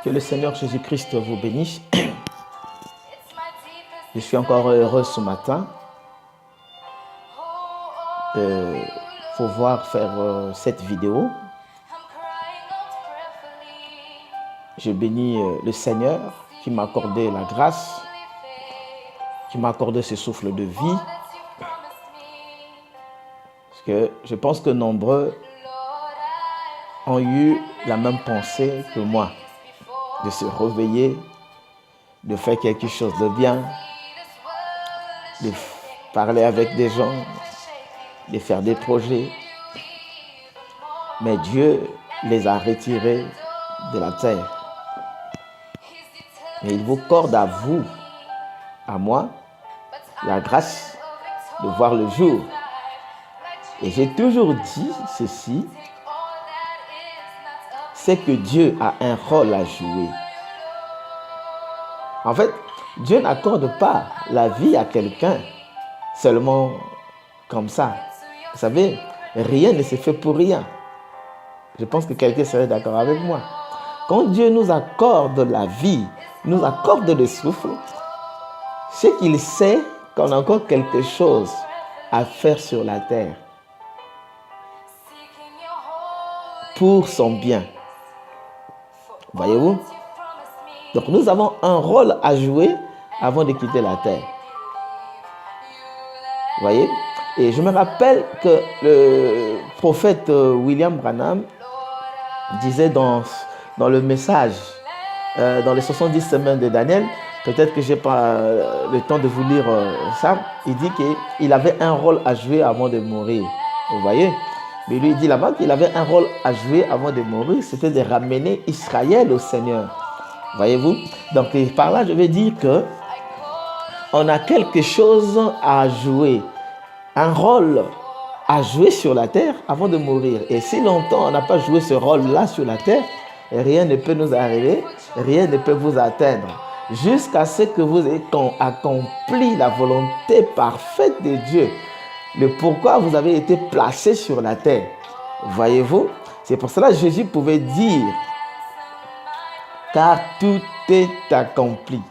Que le Seigneur Jésus-Christ vous bénisse. Je suis encore heureux ce matin de pouvoir faire cette vidéo. Je bénis le Seigneur qui m'a accordé la grâce, qui m'a accordé ce souffle de vie. Parce que je pense que nombreux ont eu la même pensée que moi, de se réveiller, de faire quelque chose de bien, de parler avec des gens, de faire des projets. Mais Dieu les a retirés de la terre. Mais il vous accorde à vous, à moi, la grâce de voir le jour. Et j'ai toujours dit ceci, c'est que Dieu a un rôle à jouer. En fait, Dieu n'accorde pas la vie à quelqu'un seulement comme ça. Vous savez, rien ne se fait pour rien. Je pense que quelqu'un serait d'accord avec moi. Quand Dieu nous accorde la vie, nous accorde le souffle, c'est qu'il sait qu'on a encore quelque chose à faire sur la terre pour son bien. Voyez-vous? Donc nous avons un rôle à jouer avant de quitter la terre. Voyez? Et je me rappelle que le prophète William Branham disait dans le message, dans les 70 semaines de Daniel, peut-être que je n'ai pas le temps de vous lire ça, il dit qu'il avait un rôle à jouer avant de mourir. Vous voyez? Mais lui, il dit là-bas qu'il avait un rôle à jouer avant de mourir, c'était de ramener Israël au Seigneur. Voyez-vous? Donc par là, je vais dire que on a quelque chose à jouer, un rôle à jouer sur la terre avant de mourir. Et si longtemps on n'a pas joué ce rôle-là sur la terre, rien ne peut nous arriver, rien ne peut vous atteindre, jusqu'à ce que vous ayez accompli la volonté parfaite de Dieu. Le pourquoi vous avez été placé sur la terre. Voyez-vous? C'est pour cela que Jésus pouvait dire, car tout est accompli.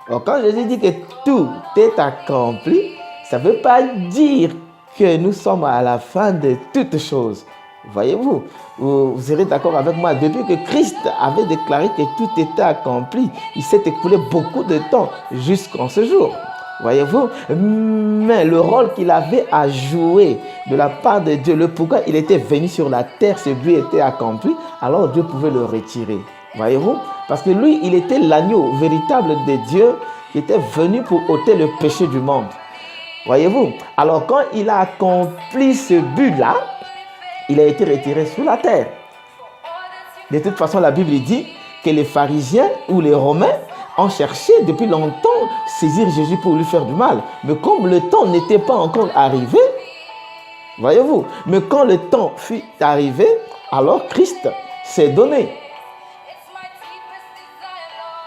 Alors, quand Jésus dit que tout est accompli, ça ne veut pas dire que nous sommes à la fin de toutes choses. Voyez-vous, vous serez d'accord avec moi, depuis que Christ avait déclaré que tout était accompli, il s'est écoulé beaucoup de temps jusqu'en ce jour. Voyez-vous, mais le rôle qu'il avait à jouer de la part de Dieu, le pourquoi il était venu sur la terre, ce but était accompli, alors Dieu pouvait le retirer. Voyez-vous, parce que lui, il était l'agneau véritable de Dieu qui était venu pour ôter le péché du monde. Voyez-vous, alors quand il a accompli ce but-là, il a été retiré sur la terre. De toute façon, la Bible dit que les pharisiens ou les romains ont cherché depuis longtemps saisir Jésus pour lui faire du mal. Mais comme le temps n'était pas encore arrivé, voyez-vous, mais quand le temps fut arrivé, alors Christ s'est donné.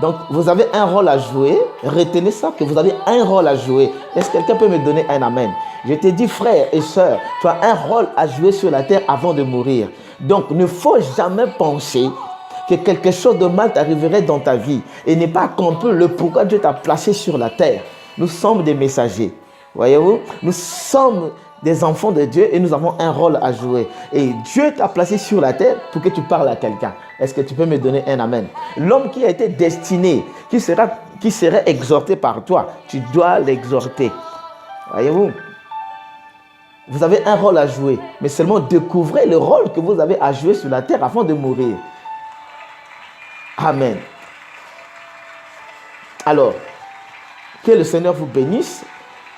Donc, vous avez un rôle à jouer. Retenez ça, que vous avez un rôle à jouer. Est-ce que quelqu'un peut me donner un amen? Je te dis, frère et soeur, tu as un rôle à jouer sur la terre avant de mourir. Donc, ne faut jamais penser que quelque chose de mal t'arriverait dans ta vie et n'est pas accompli le pourquoi Dieu t'a placé sur la terre. Nous sommes des messagers. Voyez-vous? Nous sommes des enfants de Dieu et nous avons un rôle à jouer. Et Dieu t'a placé sur la terre pour que tu parles à quelqu'un. Est-ce que tu peux me donner un amen? L'homme qui a été destiné, qui serait exhorté par toi, tu dois l'exhorter. Voyez-vous? Vous avez un rôle à jouer, mais seulement découvrez le rôle que vous avez à jouer sur la terre avant de mourir. Amen. Alors, que le Seigneur vous bénisse.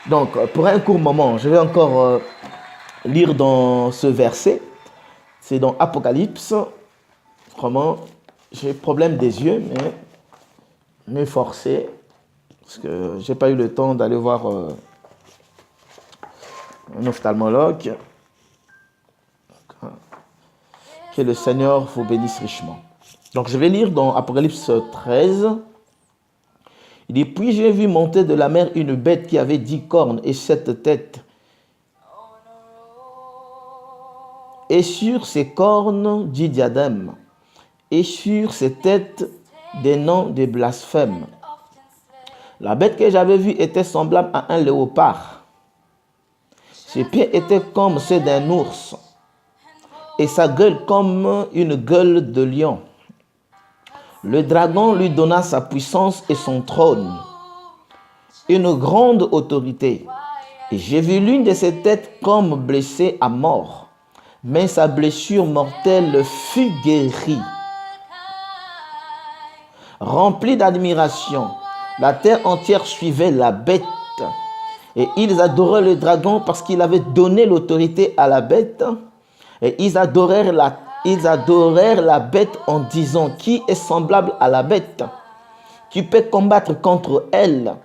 Donc, pour un court moment, je vais encore lire dans ce verset. C'est dans Apocalypse. Vraiment, j'ai problème des yeux, mais m'efforcer, parce que je n'ai pas eu le temps d'aller voir un ophtalmologue. Que le Seigneur vous bénisse richement. Donc, je vais lire dans Apocalypse 13. Il dit, puis j'ai vu monter de la mer une bête qui avait 10 cornes et 7 têtes. Et sur ses cornes 10 diadèmes. Et sur ses têtes des noms de blasphème. La bête que j'avais vue était semblable à un léopard. Ses pieds étaient comme ceux d'un ours et sa gueule comme une gueule de lion. Le dragon lui donna sa puissance et son trône, une grande autorité. Et j'ai vu l'une de ses têtes comme blessée à mort, mais sa blessure mortelle fut guérie. Remplie d'admiration, la terre entière suivait la bête. Et ils adoraient le dragon parce qu'il avait donné l'autorité à la bête. Et ils adorèrent la bête en disant, qui est semblable à la bête, qui peut combattre contre elle.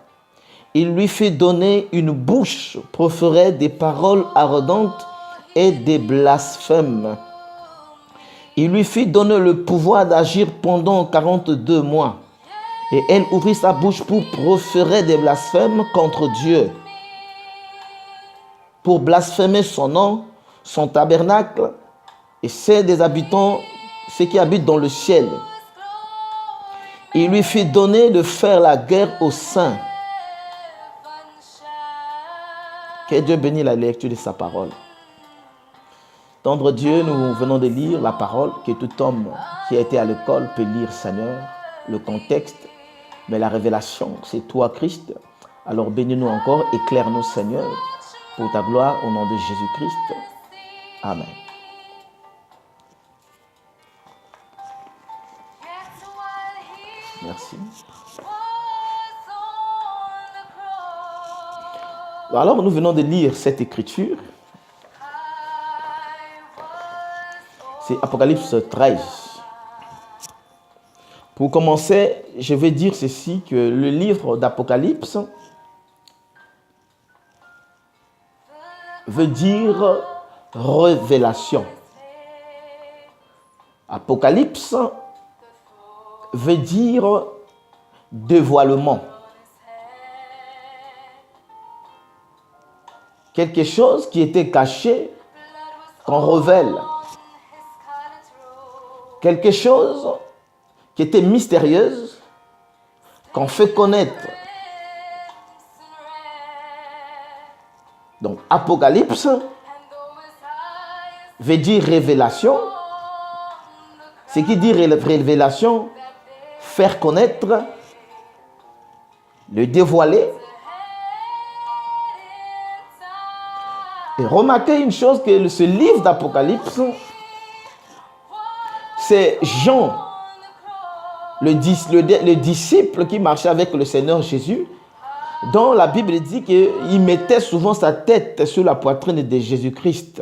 Il lui fit donner une bouche, proférer des paroles ardentes et des blasphèmes. Il lui fit donner le pouvoir d'agir pendant 42 mois. Et elle ouvrit sa bouche pour proférer des blasphèmes contre Dieu, pour blasphémer son nom, son tabernacle et ceux des habitants, ceux qui habitent dans le ciel. Il lui fit donner de faire la guerre aux saints. Que Dieu bénisse la lecture de sa parole. Tendre Dieu, nous venons de lire la parole que tout homme qui a été à l'école peut lire, Seigneur, le contexte, mais la révélation, c'est toi, Christ. Alors bénis-nous encore, éclaire-nous, Seigneur, pour ta gloire, au nom de Jésus-Christ. Amen. Merci. Alors, nous venons de lire cette écriture. C'est Apocalypse 13. Pour commencer, je vais dire ceci, que le livre d'Apocalypse veut dire révélation. Apocalypse veut dire dévoilement. Quelque chose qui était caché, qu'on révèle. Quelque chose qui était mystérieuse, qu'on fait connaître. Donc, Apocalypse veut dire révélation. Ce qui dit révélation, faire connaître, le dévoiler. Et remarquez une chose, que ce livre d'Apocalypse, c'est Jean, le disciple qui marchait avec le Seigneur Jésus, dont la Bible dit qu'il mettait souvent sa tête sur la poitrine de Jésus-Christ.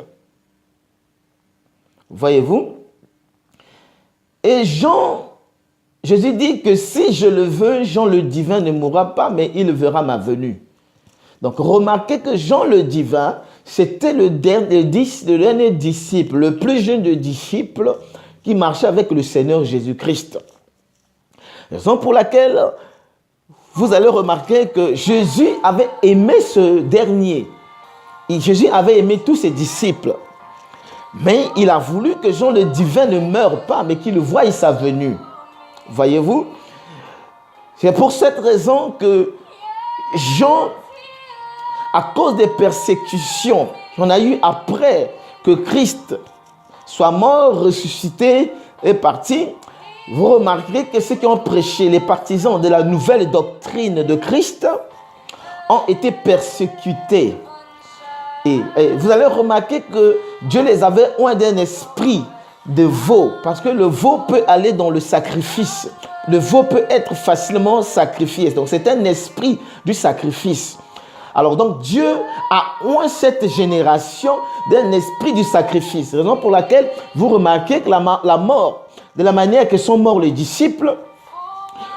Voyez-vous? Et Jean, Jésus dit que si je le veux, Jean le divin ne mourra pas, mais il verra ma venue. Donc remarquez que Jean le divin, c'était le dernier disciple, le plus jeune des disciples qui marchait avec le Seigneur Jésus-Christ. Raison pour laquelle vous allez remarquer que Jésus avait aimé ce dernier. Et Jésus avait aimé tous ses disciples. Mais il a voulu que Jean le divin ne meure pas, mais qu'il voie sa venue. Voyez-vous? C'est pour cette raison que Jean, à cause des persécutions qu'on a eues après que Christ soit mort, ressuscité et parti, vous remarquerez que ceux qui ont prêché, les partisans de la nouvelle doctrine de Christ, ont été persécutés. Et vous allez remarquer que Dieu les avait oints d'un esprit de veau, parce que le veau peut aller dans le sacrifice. Le veau peut être facilement sacrifié. Donc c'est un esprit du sacrifice. Alors donc Dieu a oint cette génération d'un esprit du sacrifice. Raison pour laquelle vous remarquez que la mort, de la manière que sont morts les disciples,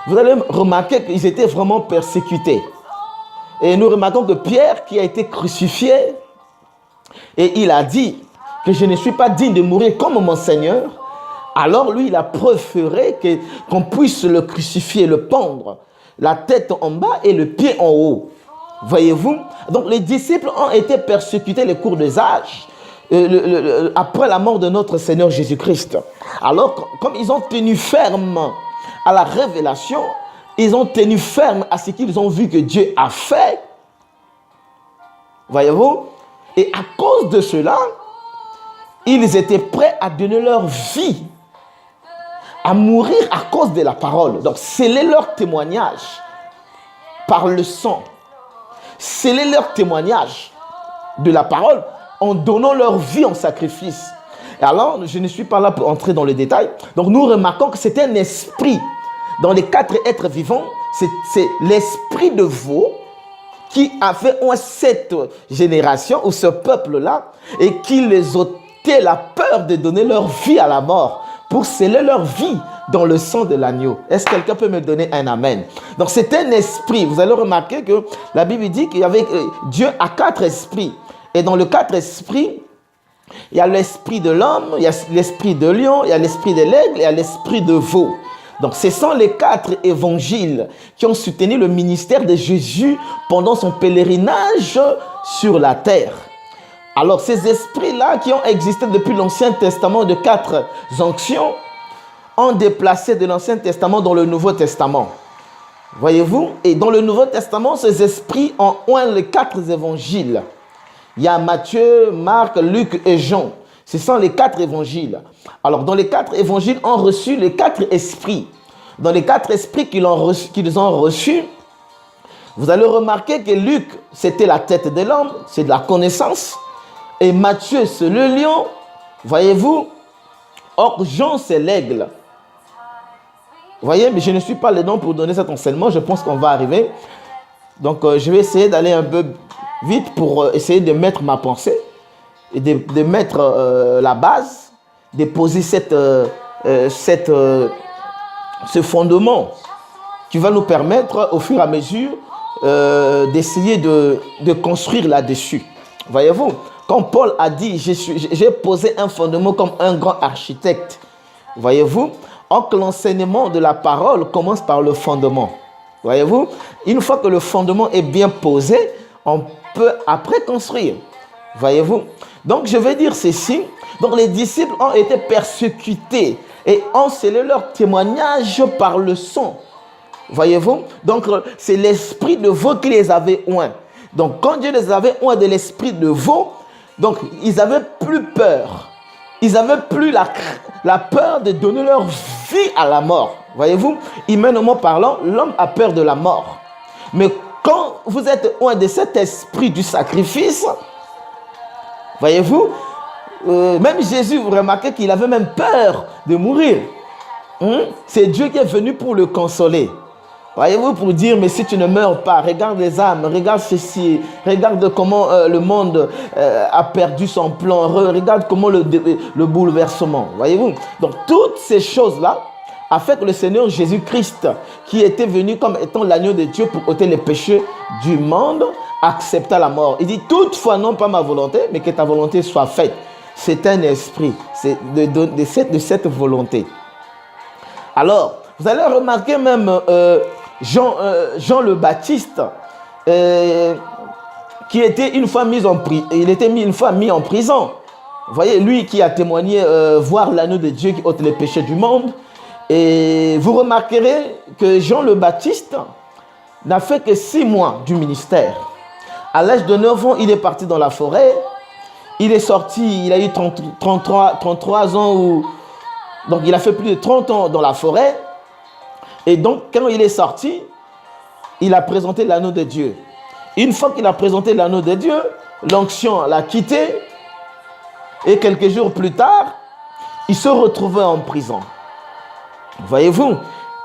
vous allez remarquer qu'ils étaient vraiment persécutés. Et nous remarquons que Pierre, qui a été crucifié, et il a dit que je ne suis pas digne de mourir comme mon Seigneur, alors lui, il a préféré qu'on puisse le crucifier, le pendre, la tête en bas et le pied en haut. Voyez-vous? Donc les disciples ont été persécutés les cours des âges après la mort de notre Seigneur Jésus-Christ. Alors, comme ils ont tenu ferme à la révélation, ils ont tenu ferme à ce qu'ils ont vu que Dieu a fait. Voyez-vous? Et à cause de cela, ils étaient prêts à donner leur vie, à mourir à cause de la parole. Donc, sceller leur témoignage par le sang. Sceller leur témoignage de la parole en donnant leur vie en sacrifice. Et alors, je ne suis pas là pour entrer dans les détails. Donc, nous remarquons que c'est un esprit. Dans les 4 êtres vivants, c'est l'esprit de veau qui a fait cette génération ou ce peuple-là et qui les ôtait la peur de donner leur vie à la mort pour sceller leur vie dans le sang de l'agneau. Est-ce que quelqu'un peut me donner un amen? Donc, c'est un esprit. Vous allez remarquer que la Bible dit qu'il y avait Dieu a 4 esprits. Et dans les 4 esprits, il y a l'esprit de l'homme, il y a l'esprit de lion, il y a l'esprit de l'aigle, il y a l'esprit de veau. Donc, ce sont les 4 évangiles qui ont soutenu le ministère de Jésus pendant son pèlerinage sur la terre. Alors, ces esprits-là qui ont existé depuis l'Ancien Testament de 4 onctions ont déplacé de l'Ancien Testament dans le Nouveau Testament. Voyez-vous? Et dans le Nouveau Testament, ces esprits ont oint les 4 évangiles. Il y a Matthieu, Marc, Luc et Jean. Ce sont les 4 évangiles. Alors, dans les 4 évangiles, ont reçu les 4 esprits. Dans les 4 esprits qu'ils ont reçus, vous allez remarquer que Luc, c'était la tête de l'homme, c'est de la connaissance. Et Matthieu, c'est le lion. Voyez-vous? Or, Jean, c'est l'aigle. Voyez, mais je ne suis pas le nom pour donner cet enseignement. Je pense qu'on va arriver. Donc, je vais essayer d'aller un peu vite pour essayer de mettre ma pensée et de mettre la base, de poser ce fondement qui va nous permettre au fur et à mesure d'essayer de construire là-dessus. Voyez-vous, quand Paul a dit j'ai posé un fondement comme un grand architecte, voyez-vous, or que l'enseignement de la parole commence par le fondement. Voyez-vous, une fois que le fondement est bien posé, on peut après construire. Voyez-vous? Donc, je vais dire ceci. Donc, les disciples ont été persécutés et ont scellé leur témoignage par le sang. Voyez-vous? Donc, c'est l'esprit de veau qui les avait oints. Donc, quand Dieu les avait oints de l'esprit de veau, donc, ils n'avaient plus peur. Ils n'avaient plus la peur de donner leur vie à la mort. Voyez-vous? Humainement parlant, l'homme a peur de la mort. Mais quand vous êtes oint de cet esprit du sacrifice, voyez-vous, même Jésus, vous remarquez qu'il avait même peur de mourir. C'est Dieu qui est venu pour le consoler. Voyez-vous, pour dire, mais si tu ne meurs pas, regarde les âmes, regarde ceci, regarde comment le monde a perdu son plan, regarde comment le bouleversement. Voyez-vous, donc toutes ces choses-là a fait que le Seigneur Jésus-Christ, qui était venu comme étant l'agneau de Dieu pour ôter les péchés du monde, accepta la mort. Il dit, toutefois, non pas ma volonté, mais que ta volonté soit faite. C'est un esprit, c'est de cette volonté. Alors, vous allez remarquer même Jean le Baptiste, qui était une fois mis en prison. Il était une fois mis en prison. Vous voyez, lui qui a témoigné voir l'agneau de Dieu qui ôte les péchés du monde. Et vous remarquerez que Jean le Baptiste n'a fait que 6 mois du ministère. À l'âge de 9 ans, il est parti dans la forêt. Il est sorti, il a eu 33 ans. Donc, il a fait plus de 30 ans dans la forêt. Et donc, quand il est sorti, il a présenté l'anneau de Dieu. Une fois qu'il a présenté l'anneau de Dieu, l'onction l'a quitté. Et quelques jours plus tard, il se retrouvait en prison. Voyez-vous?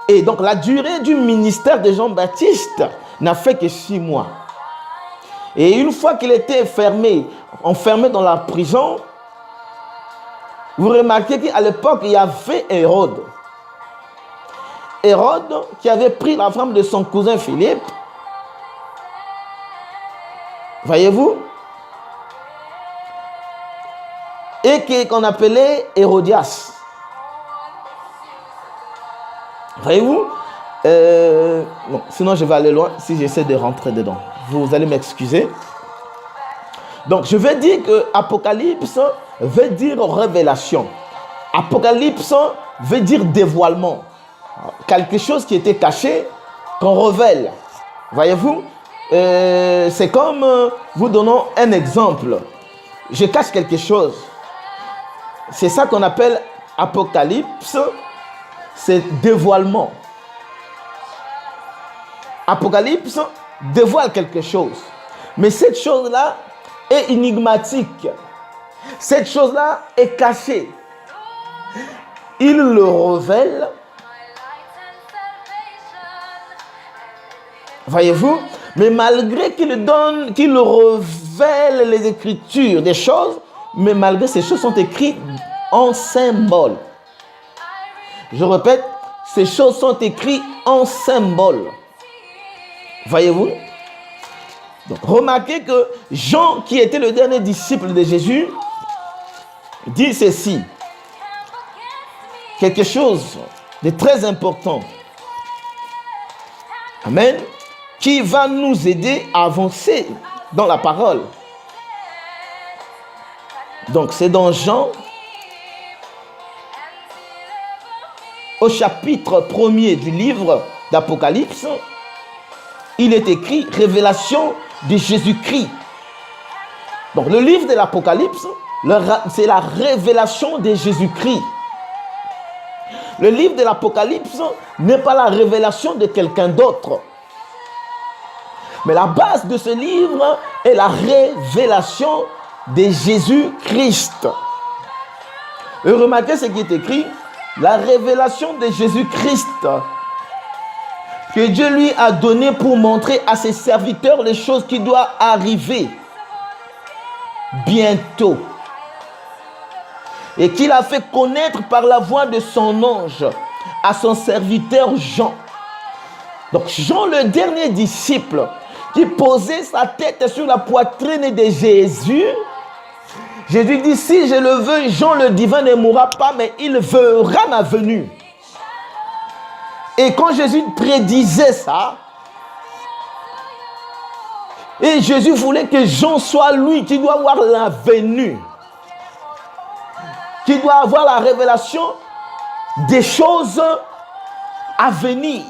Et donc, la durée du ministère de Jean-Baptiste n'a fait que 6 mois. Et une fois qu'il était enfermé dans la prison, vous remarquez qu'à l'époque, il y avait Hérode. Hérode qui avait pris la femme de son cousin Philippe. Voyez-vous? Et qu'on appelait Hérodias. Voyez-vous? Non, sinon je vais aller loin si j'essaie de rentrer dedans. Vous allez m'excuser. Donc je vais dire que Apocalypse veut dire révélation. Apocalypse veut dire dévoilement. quelque chose qui était caché, qu'on révèle. Voyez-vous, c'est comme vous donnons un exemple. Je cache quelque chose. C'est ça qu'on appelle Apocalypse, c'est dévoilement. Apocalypse dévoile quelque chose. Mais cette chose-là est énigmatique. Cette chose-là est cachée. Il le révèle. Voyez-vous? Mais malgré qu'il révèle les Écritures, des choses, mais malgré ces choses sont écrites en symboles. Je répète, ces choses sont écrites en symboles. Voyez-vous? Donc, remarquez que Jean, qui était le dernier disciple de Jésus, dit ceci. Quelque chose de très important. Amen. Qui va nous aider à avancer dans la parole. Donc, c'est dans Jean, au chapitre 1er du livre d'Apocalypse, il est écrit « Révélation de Jésus-Christ ». Donc, le livre de l'Apocalypse, c'est la révélation de Jésus-Christ. Le livre de l'Apocalypse n'est pas la révélation de quelqu'un d'autre. Mais la base de ce livre est la révélation de Jésus-Christ. Et remarquez ce qui est écrit, la révélation de Jésus-Christ que Dieu lui a donné pour montrer à ses serviteurs les choses qui doivent arriver bientôt. Et qu'il a fait connaître par la voix de son ange à son serviteur Jean. Donc Jean, le dernier disciple, qui posait sa tête sur la poitrine de Jésus, Jésus dit, si je le veux, Jean le divin ne mourra pas, mais il verra ma venue. Et quand Jésus prédisait ça, et Jésus voulait que Jean soit lui qui doit avoir la venue, qui doit avoir la révélation des choses à venir.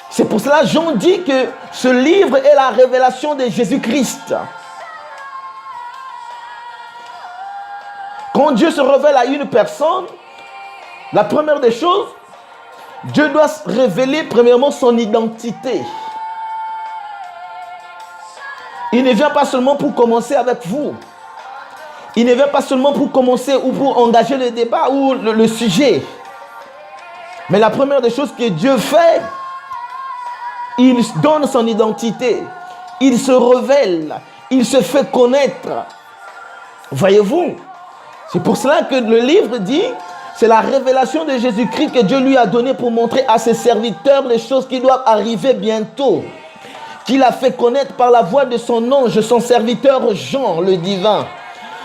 C'est pour cela que Jean dit que ce livre est la révélation de Jésus-Christ. Quand Dieu se révèle à une personne, la première des choses, Dieu doit révéler premièrement son identité. Il ne vient pas seulement pour commencer avec vous. Il ne vient pas seulement pour commencer ou pour engager le débat ou le sujet. Mais la première des choses que Dieu fait, il donne son identité. Il se révèle. Il se fait connaître. Voyez-vous? C'est pour cela que le livre dit, c'est la révélation de Jésus-Christ que Dieu lui a donnée pour montrer à ses serviteurs les choses qui doivent arriver bientôt. Qu'il a fait connaître par la voix de son ange, son serviteur Jean, le divin.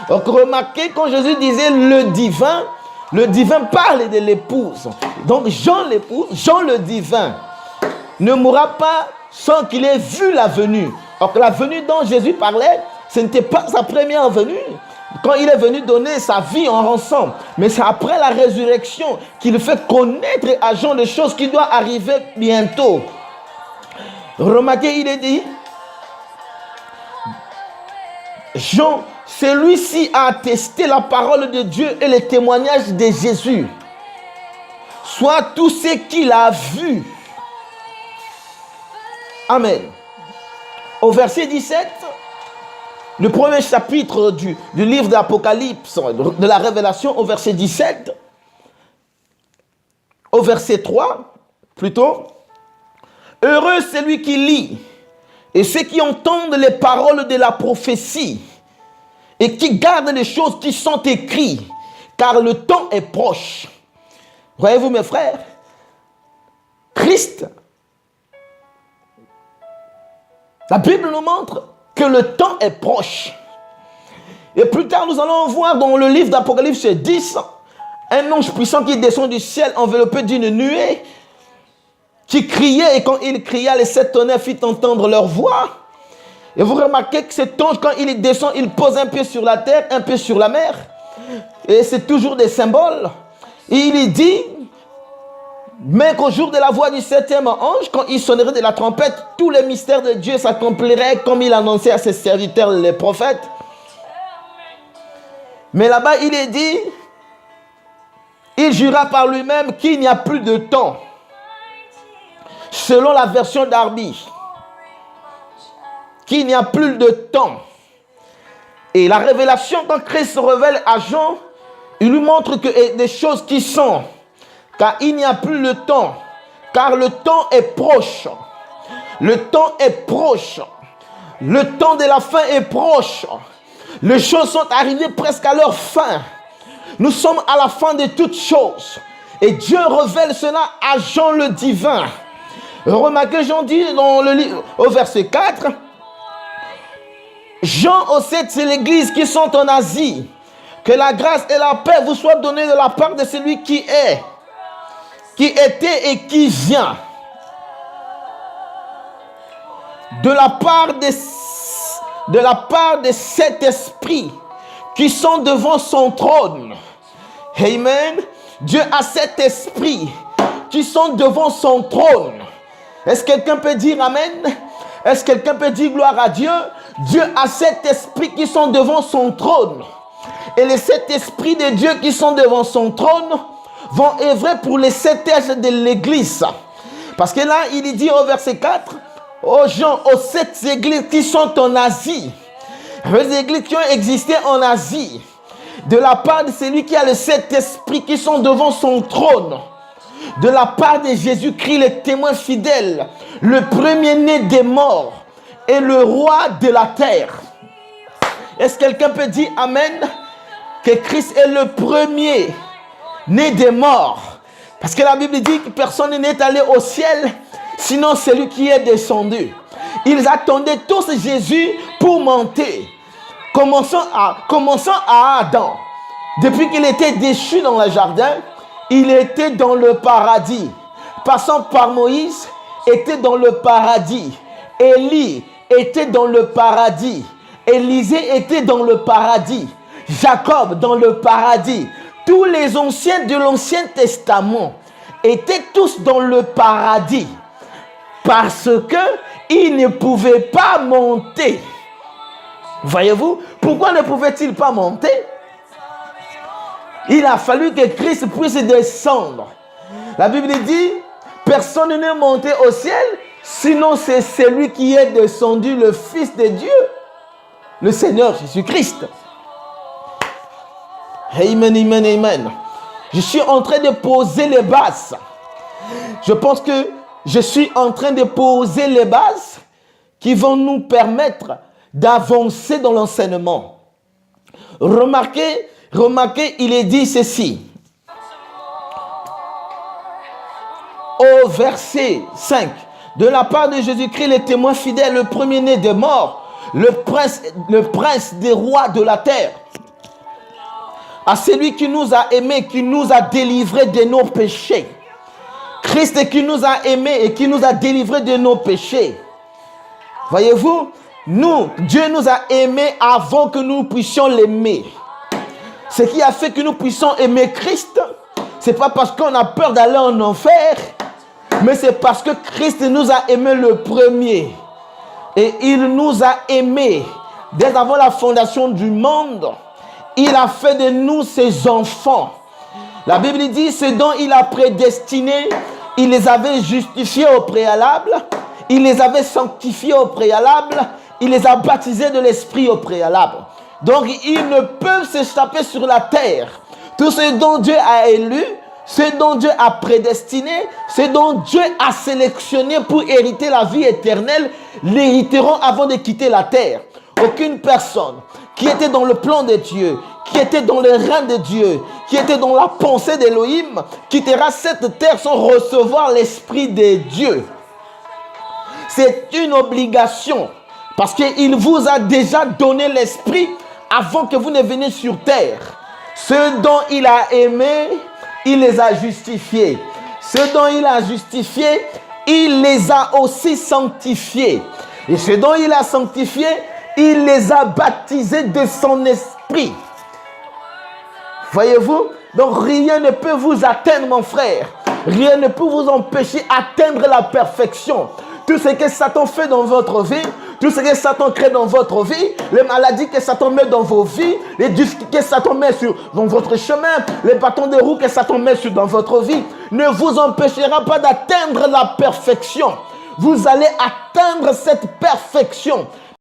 Donc remarquez, quand Jésus disait le divin parle de l'épouse. Donc Jean l'épouse, Jean le divin, ne mourra pas sans qu'il ait vu la venue. Donc la venue dont Jésus parlait, ce n'était pas sa première venue. Quand il est venu donner sa vie en rançon, mais c'est après la résurrection qu'il fait connaître à Jean les choses qui doivent arriver bientôt. Remarquez, il est dit, Jean, celui-ci a attesté la parole de Dieu et les témoignages de Jésus, soit tout ce qu'il a vu. Amen. Au verset 17, le premier chapitre du livre d'Apocalypse, de la Révélation, au verset 17, au verset 3, plutôt, heureux celui qui lit et ceux qui entendent les paroles de la prophétie et qui gardent les choses qui sont écrites, car le temps est proche. Voyez-vous, mes frères, Christ, la Bible nous montre que le temps est proche. Et plus tard, nous allons voir dans le livre d'Apocalypse 10, un ange puissant qui descend du ciel enveloppé d'une nuée, qui criait, et quand il cria, les 7 tonnerres fit entendre leur voix. Et vous remarquez que cet ange, quand il descend, il pose un pied sur la terre, un pied sur la mer. Et c'est toujours des symboles. il dit, mais qu'au jour de la voix du 7e ange, quand il sonnerait de la trompette, tous les mystères de Dieu s'accompliraient comme il annonçait à ses serviteurs les prophètes. Mais là-bas, il est dit, il jura par lui-même qu'il n'y a plus de temps. Selon la version d'Arby, qu'il n'y a plus de temps. Et la révélation, quand Christ se révèle à Jean, il lui montre que des choses qui sont, car il n'y a plus le temps, car le temps est proche. Le temps est proche. Le temps de la fin est proche. Les choses sont arrivées presque à leur fin. Nous sommes à la fin de toutes choses. Et Dieu révèle cela à Jean le divin. Remarquez, Jean dit dans le livre, au verset 4, Jean aux 7 églises qui sont en Asie, que la grâce et la paix vous soient données de la part de celui qui est, qui était et qui vient. De la part des 7 esprits qui sont devant son trône. Amen. Dieu a 7 esprits qui sont devant son trône. Est-ce que quelqu'un peut dire Amen? Est-ce que quelqu'un peut dire gloire à Dieu? Dieu a 7 esprits qui sont devant son trône. Et les 7 esprits de Dieu qui sont devant son trône vont œuvrer pour les 7 âges de l'église. Parce que là, il dit au verset 4, aux gens, aux 7 églises qui sont en Asie, les églises qui ont existé en Asie, de la part de celui qui a les 7 esprits qui sont devant son trône, de la part de Jésus-Christ, le témoin fidèle, le premier-né des morts et le roi de la terre. Est-ce que quelqu'un peut dire Amen? Que Christ est le premier-né des morts. Parce que la Bible dit que personne n'est allé au ciel, sinon celui qui est descendu. Ils attendaient tous Jésus pour monter. Commençons à Adam. Depuis qu'il était déchu dans le jardin, il était dans le paradis. Passant par Moïse, était dans le paradis. Élie était dans le paradis. Élisée était dans le paradis. Jacob dans le paradis. Tous les anciens de l'Ancien Testament étaient tous dans le paradis. Parce qu'ils ne pouvaient pas monter. Voyez-vous, pourquoi ne pouvaient-ils pas monter? Il a fallu que Christ puisse descendre. La Bible dit, personne n'est monté au ciel, sinon c'est celui qui est descendu, le Fils de Dieu, le Seigneur Jésus-Christ. Amen, amen, amen. Je suis en train de poser les bases. Je pense que je suis en train de poser les bases qui vont nous permettre d'avancer dans l'enseignement. Remarquez, il est dit ceci. Au verset 5, de la part de Jésus-Christ, le témoin fidèle, le premier-né des morts, le prince des rois de la terre, à celui qui nous a aimés, qui nous a délivrés de nos péchés. Christ qui nous a aimés et qui nous a délivrés de nos péchés. Voyez-vous, Dieu nous a aimés avant que nous puissions l'aimer. Ce qui a fait que nous puissions aimer Christ, ce n'est pas parce qu'on a peur d'aller en enfer, mais c'est parce que Christ nous a aimés le premier. Et il nous a aimés dès avant la fondation du monde. Il a fait de nous ses enfants. La Bible dit, ce dont il a prédestiné, il les avait justifiés au préalable, il les avait sanctifiés au préalable, il les a baptisés de l'Esprit au préalable. Donc, ils ne peuvent s'échapper sur la terre. Tout ce dont Dieu a élu, ce dont Dieu a prédestiné, ce dont Dieu a sélectionné pour hériter la vie éternelle, l'hériteront avant de quitter la terre. Aucune personne qui était dans le plan de Dieu, qui était dans le règne de Dieu, qui était dans la pensée d'Élohim, quittera cette terre sans recevoir l'Esprit de Dieu. C'est une obligation, parce qu'il vous a déjà donné l'Esprit avant que vous ne veniez sur terre. Ceux dont il a aimé, il les a justifiés. Ceux dont il a justifiés, il les a aussi sanctifiés. Et ceux dont il a sanctifiés, il les a baptisés de son esprit. Voyez-vous? Donc rien ne peut vous atteindre, mon frère. Rien ne peut vous empêcher d'atteindre la perfection. Tout ce que Satan fait dans votre vie, tout ce que Satan crée dans votre vie, les maladies que Satan met dans vos vies, les disques que Satan met dans votre chemin, les bâtons de roue que Satan met dans votre vie, ne vous empêchera pas d'atteindre la perfection. Vous allez atteindre cette perfection.